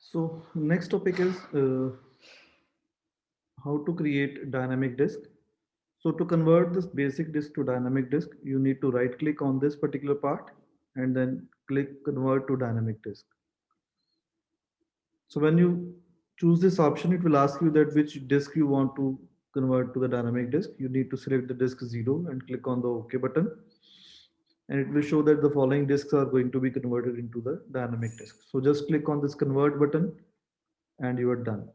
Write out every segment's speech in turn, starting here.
So next topic is how to create dynamic disk. So to convert this basic disk to dynamic disk, you need to right click on this particular part and then click convert to dynamic disk. So when you choose this option, it will ask you that which disk you want to convert to the dynamic disk. You need to select the disk 0 and click on the OK button. And it will show that the following disks are going to be converted into the dynamic disk. So just click on this convert button and you are done.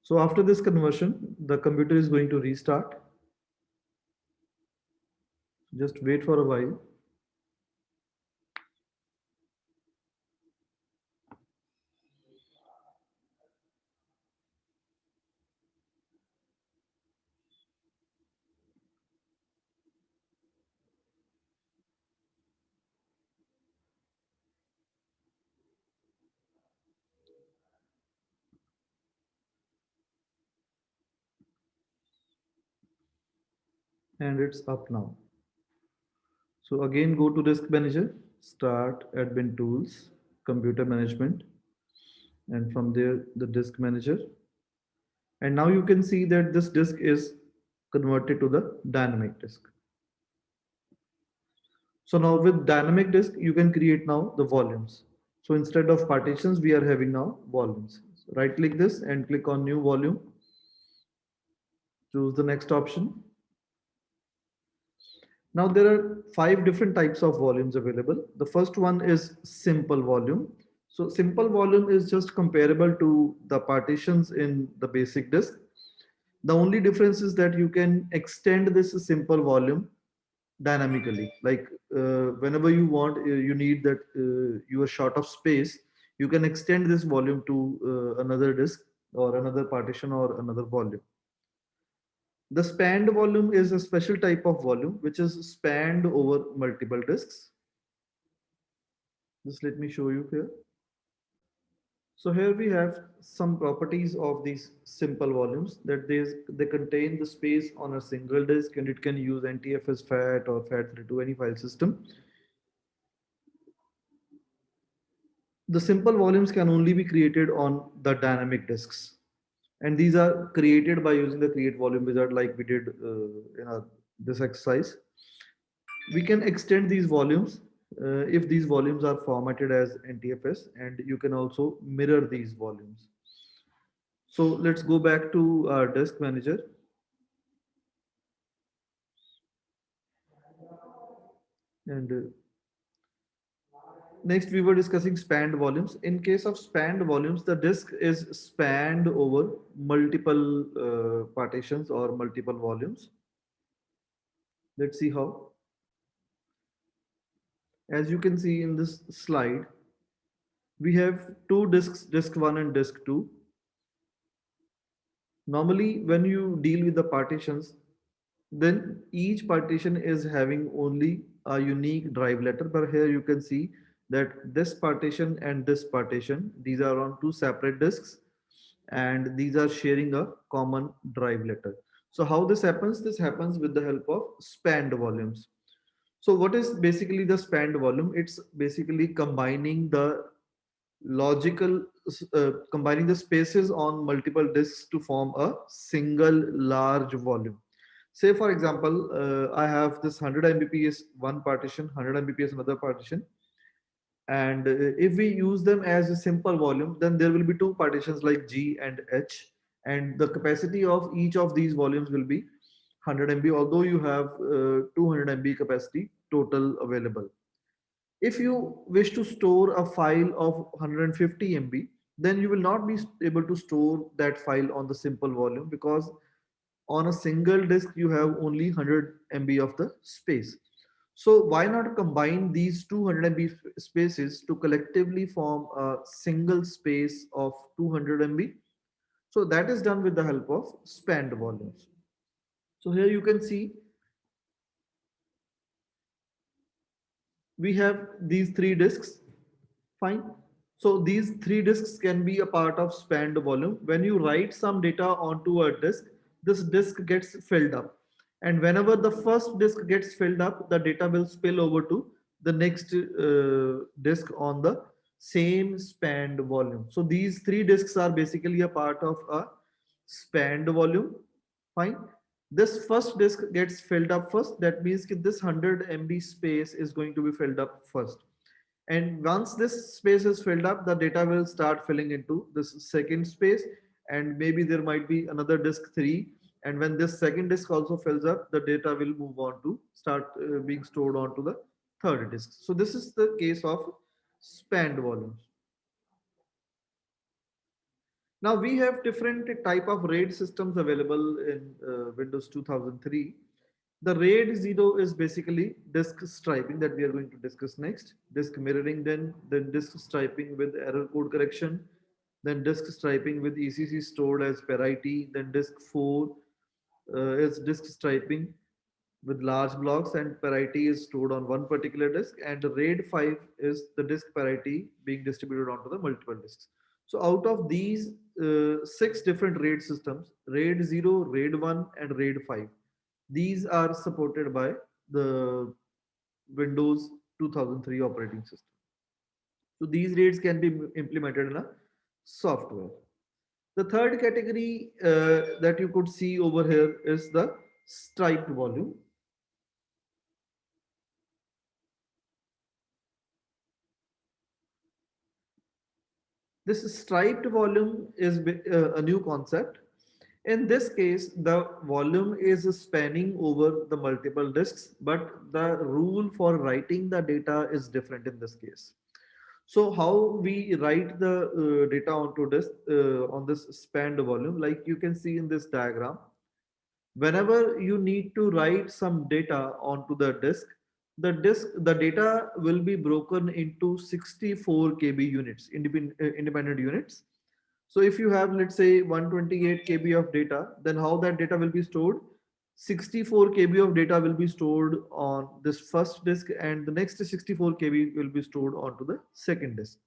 So after this conversion, the computer is going to restart. Just wait for a while. And it's up now. So again, go to Disk Manager, start Admin Tools, Computer Management, and from there the Disk Manager. And now you can see that this disk is converted to the dynamic disk. So now with dynamic disk, you can create now the volumes. So instead of partitions, we are having now volumes. So right click this and click on new volume. Choose the next option. Now there are 5 different types of volumes available. The first one is simple volume. So simple volume is just comparable to the partitions in the basic disk. The only difference is that you can extend this simple volume dynamically. Like whenever you want, you need that you are short of space, you can extend this volume to another disk or another partition or another volume. The spanned volume is a special type of volume which is spanned over multiple disks. Just let me show you here. So here we have some properties of these simple volumes that they contain the space on a single disk and it can use NTFS FAT or FAT32 any file system. The simple volumes can only be created on the dynamic disks. And these are created by using the create volume wizard like we did in this exercise. We can extend these volumes if these volumes are formatted as NTFS, and you can also mirror these volumes. So let's go back to our disk manager. And next we were discussing spanned volumes. In case of spanned volumes, the disk is spanned over multiple partitions or multiple volumes. Let's see how. As you can see in this slide, we have two disks, disk 1 and disk 2. Normally, when you deal with the partitions, then each partition is having only a unique drive letter. But here you can see that this partition and this partition, these are on two separate disks and these are sharing a common drive letter. So how this happens? This happens with the help of spanned volumes. So what is basically the spanned volume? It's basically logical combining the spaces on multiple disks to form a single large volume. Say for example, I have this 100 mbps one partition, 100 mbps another partition, and if we use them as a simple volume, then there will be two partitions like G and H, and the capacity of each of these volumes will be 100 MB, although you have 200 MB capacity total available. If you wish to store a file of 150 MB, then you will not be able to store that file on the simple volume because on a single disk you have only 100 MB of the space. So why not combine these 200 MB spaces to collectively form a single space of 200 MB? So that is done with the help of spanned volumes. So here you can see we have these three disks. Fine. So these three disks can be a part of spanned volume. When you write some data onto a disk, this disk gets filled up. And whenever the first disk gets filled up, the data will spill over to the next disk on the same spanned volume. So these three disks are basically a part of a spanned volume. Fine. This first disk gets filled up first. That means that this 100 MB space is going to be filled up first. And once this space is filled up, the data will start filling into this second space, and maybe there might be another disk 3. And when this second disk also fills up, the data will move on to start being stored onto the third disk. So this is the case of spanned volumes. Now we have different type of RAID systems available in Windows 2003. The RAID 0 is basically disk striping that we are going to discuss next. Disk mirroring, then disk striping with error code correction, then disk striping with ECC stored as parity, then disk 4 is disk striping with large blocks and parity is stored on one particular disk, and the RAID 5 is the disk parity being distributed onto the multiple disks. So out of these six different RAID systems, RAID 0, RAID 1 and RAID 5, these are supported by the Windows 2003 operating system. So these RAIDs can be implemented in a software. The third category that you could see over here is the striped volume. This striped volume is a new concept. In this case, the volume is spanning over the multiple disks, but the rule for writing the data is different in this case. So how we write the data onto disk on this spanned volume, like you can see in this diagram, whenever you need to write some data onto the disk, the data will be broken into 64 KB units, independent units. So if you have, let's say, 128 KB of data, then how that data will be stored? 64 KB of data will be stored on this first disk, and the next 64 KB will be stored onto the second disk.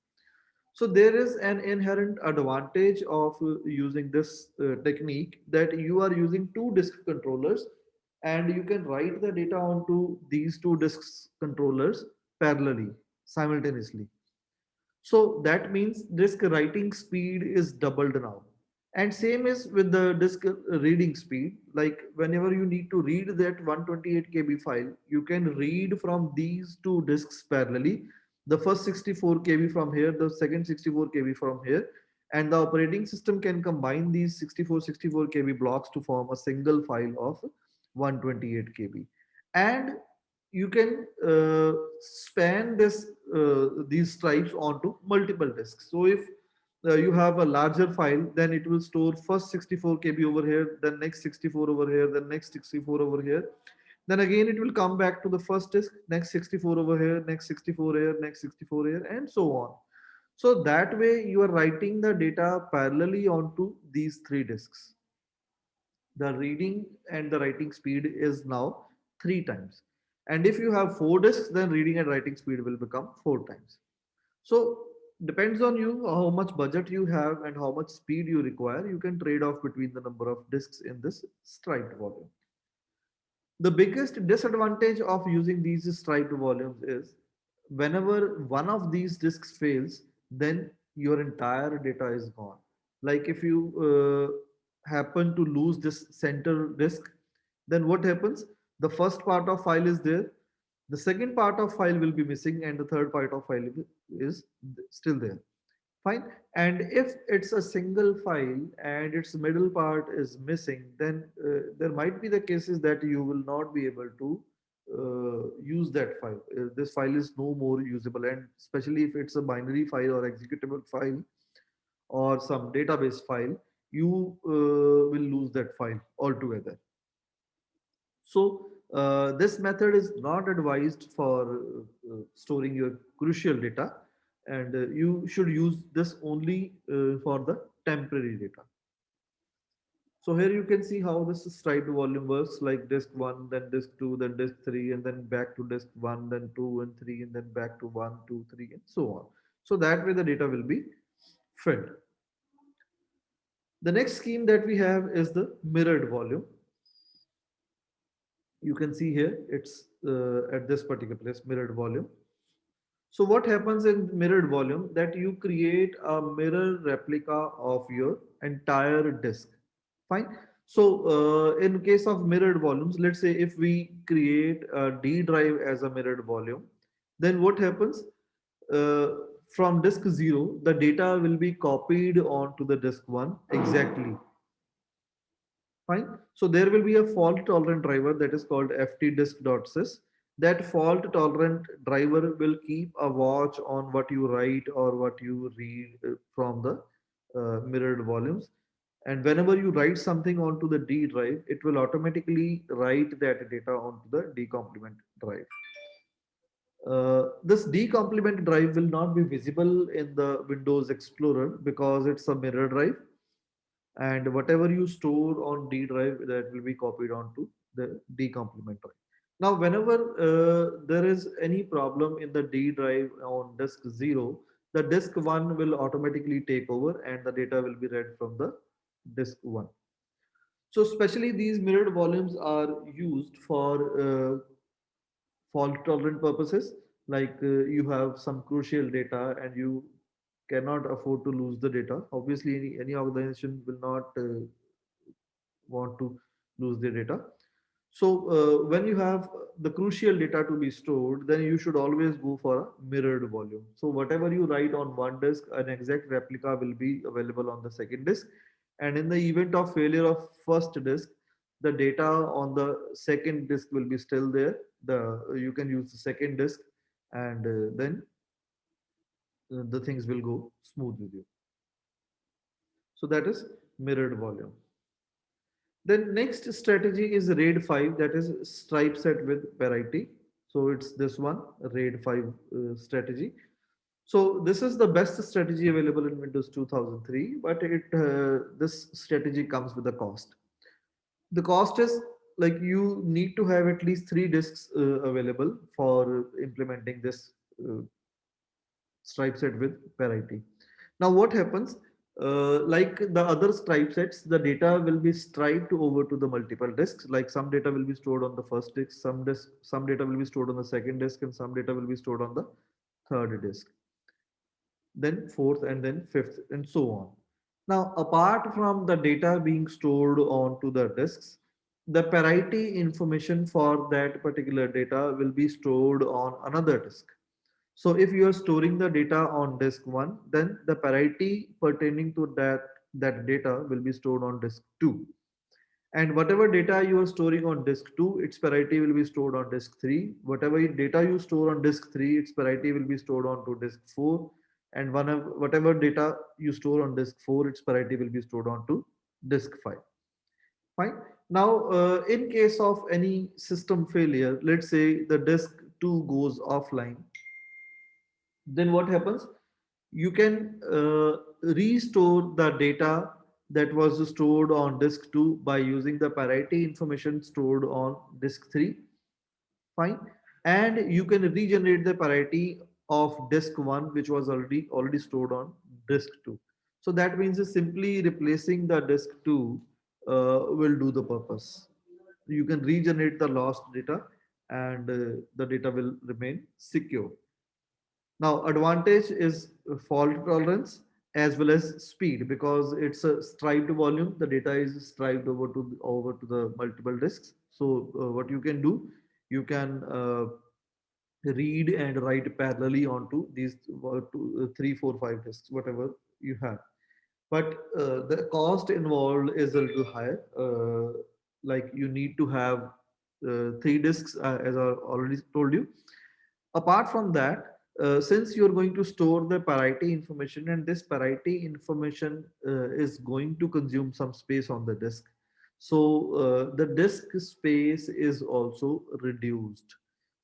So there is an inherent advantage of using this technique, that you are using two disk controllers and you can write the data onto these two disks controllers parallelly, simultaneously. So that means disk writing speed is doubled now. And same is with the disk reading speed. Like whenever you need to read that 128 KB file, you can read from these two disks parallelly. The first 64 KB from here, the second 64 KB from here. And the operating system can combine these 64 KB blocks to form a single file of 128 KB. And you can span these stripes onto multiple disks. So if you have a larger file, then it will store first 64 KB over here, then next 64 over here, then next 64 over here. Then again, it will come back to the first disk, next 64 over here, next 64 here, next 64 here, and so on. So that way you are writing the data parallelly onto these three disks. The reading and the writing speed is now 3 times. And if you have 4 disks, then reading and writing speed will become 4 times. So depends on you how much budget you have and how much speed you require. You can trade off between the number of disks in this striped volume. The biggest disadvantage of using these striped volumes is whenever one of these disks fails, then your entire data is gone. Like if you happen to lose this center disk, then what happens? The first part of file is there, the second part of file will be missing, and the third part of file is still there. Fine. And if it's a single file and its middle part is missing, then there might be the cases that you will not be able to use that file. This file is no more usable, and especially if it's a binary file or executable file or some database file, you will lose that file altogether. So this method is not advised for storing your crucial data, and you should use this only for the temporary data. So here you can see how this striped volume works, like disk 1, then disk 2, then disk 3, and then back to disk 1, then 2 and 3, and then back to 1, 2, 3, and so on. So that way the data will be filled. The next scheme that we have is the mirrored volume. You can see here it's at this particular place, mirrored volume. So what happens in mirrored volume, that you create a mirror replica of your entire disk. Fine. So in case of mirrored volumes, let's say if we create a D drive as a mirrored volume, then what happens? Uh, from disk 0, the data will be copied onto the disk 1 exactly. Fine. So there will be a fault tolerant driver that is called ftdisk.sys. That fault tolerant driver will keep a watch on what you write or what you read from the mirrored volumes. And whenever you write something onto the D drive, it will automatically write that data onto the D complement drive. This D complement drive will not be visible in the Windows Explorer because it's a mirror drive, and whatever you store on D drive, that will be copied onto the D complement drive. Now, whenever there is any problem in the D drive on disk 0, the disk 1 will automatically take over and the data will be read from the disk 1. So, especially these mirrored volumes are used for fault tolerant purposes, like you have some crucial data and you cannot afford to lose the data. Obviously, any organization will not want to lose their data. So when you have the crucial data to be stored, then you should always go for a mirrored volume. So whatever you write on one disk, an exact replica will be available on the second disk. And in the event of failure of first disk, the data on the second disk will be still there. You can use the second disk, and then the things will go smooth with you. So that is mirrored volume. Then next strategy is RAID 5, that is stripe set with parity. So it's this one, RAID 5 strategy. So this is the best strategy available in Windows 2003, but this strategy comes with a cost. The cost is, like, you need to have at least 3 disks available for implementing this stripe set with parity. Now what happens, like the other stripe sets, the data will be striped over to the multiple disks. Like some data will be stored on the first disk, some data will be stored on the second disk, and some data will be stored on the third disk, then fourth, and then fifth, and so on. Now, apart from the data being stored onto the disks, the parity information for that particular data will be stored on another disk. So if you are storing the data on disk 1, then the parity pertaining to that data will be stored on disk 2. And whatever data you are storing on disk 2, its parity will be stored on disk 3. Whatever data you store on disk 3, its parity will be stored onto disk 4. And whatever data you store on disk 4, its parity will be stored onto disk 5. Fine. Now, in case of any system failure, let's say the disk 2 goes offline, then what happens? You can restore the data that was stored on disk 2 by using the parity information stored on disk 3. Fine. And you can regenerate the parity of disk 1, which was already stored on disk 2. So that means simply replacing the disk 2 will do the purpose. You can regenerate the lost data, and the data will remain secure. Now, advantage is fault tolerance as well as speed, because it's a striped volume. The data is striped over to the multiple disks. So what you can do, you can read and write parallelly onto these 3, 4, 5 disks, whatever you have. But the cost involved is a little higher. Like you need to have 3 disks, as I already told you. Apart from that, since you're going to store the parity information, and this parity information is going to consume some space on the disk, so the disk space is also reduced.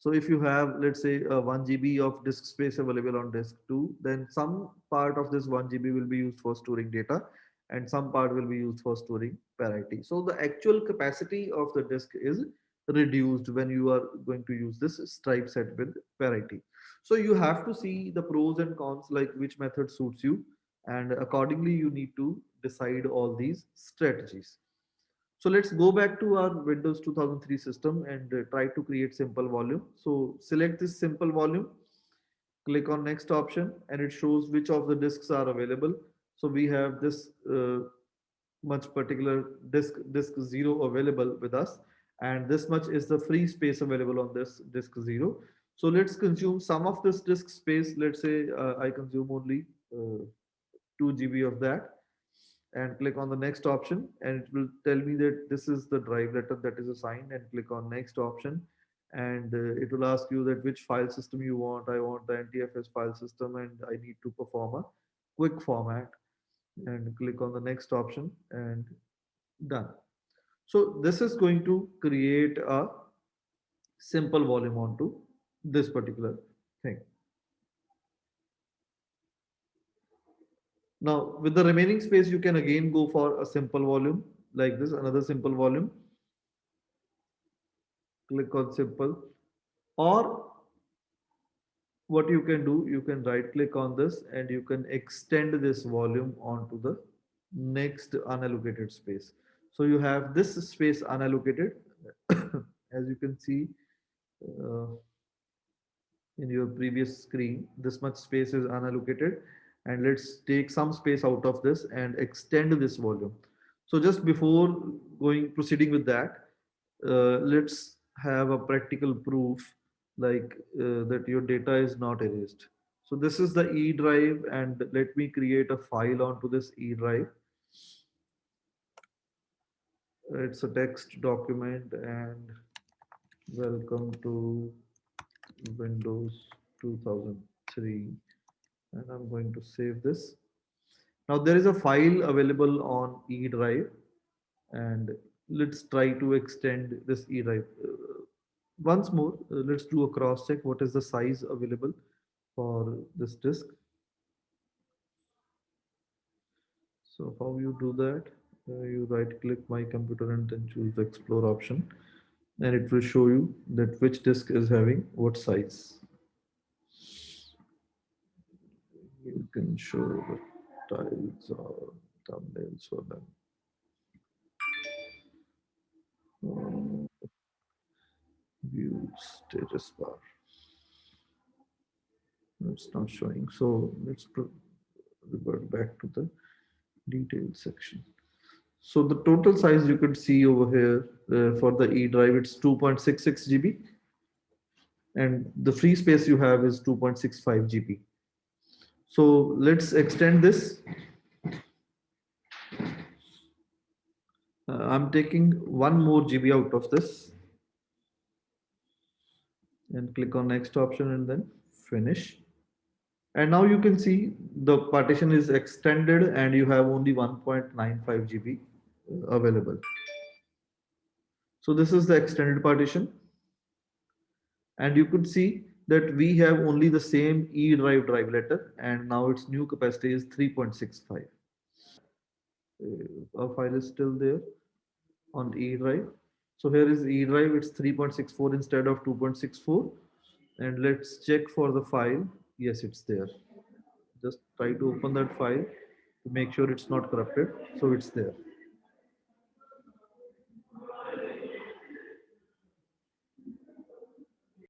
So if you have, let's say, 1 GB of disk space available on disk 2, then some part of this 1 GB will be used for storing data, and some part will be used for storing parity. So the actual capacity of the disk is reduced when you are going to use this stripe set with parity. So you have to see the pros and cons, like which method suits you, and accordingly you need to decide all these strategies. So let's go back to our Windows 2003 system and try to create simple volume. So select this simple volume, click on next option, and it shows which of the disks are available. So we have this much particular disk 0 available with us, and this much is the free space available on this disk 0. So let's consume some of this disk space. Let's say I consume only 2 GB of that, and click on the next option, and it will tell me that this is the drive letter that is assigned, and click on next option, and it will ask you that which file system you want. I want the NTFS file system, and I need to perform a quick format, and click on the next option, and done. So this is going to create a simple volume onto this particular thing. Now with the remaining space, you can again go for a simple volume like this, another simple volume. Click on simple, or what you can do, you can right click on this and you can extend this volume onto the next unallocated space. So you have this space unallocated as you can see uh, in your previous screen, this much space is unallocated, and let's take some space out of this and extend this volume. So just before going proceeding with that, let's have a practical proof like that your data is not erased. So this is the E drive, and let me create a file onto this E drive. It's a text document, and welcome to Windows 2003, and I'm going to save this. Now there is a file available on E drive, and let's try to extend this E drive. Once more, let's do a cross check. What is the size available for this disk? So how you do that? You right click my computer and then choose the explore option, and it will show you that which disk is having what size. You can show the tiles or thumbnails for them. View status bar. It's not showing. So let's revert back to the detailed section. So the total size you could see over here for the E drive, it's 2.66 GB, and the free space you have is 2.65 GB. So let's extend this. I'm taking one more GB out of this, and click on next option and then finish. And now you can see the partition is extended and you have only 1.95 GB available. So this is the extended partition, and you could see that we have only the same E drive letter, and now its new capacity is 3.65. Our file is still there on E drive. So here is E drive, it's 3.64 instead of 2.64. And let's check for the file. Yes, it's there. Just try to open that file to make sure it's not corrupted. So it's there.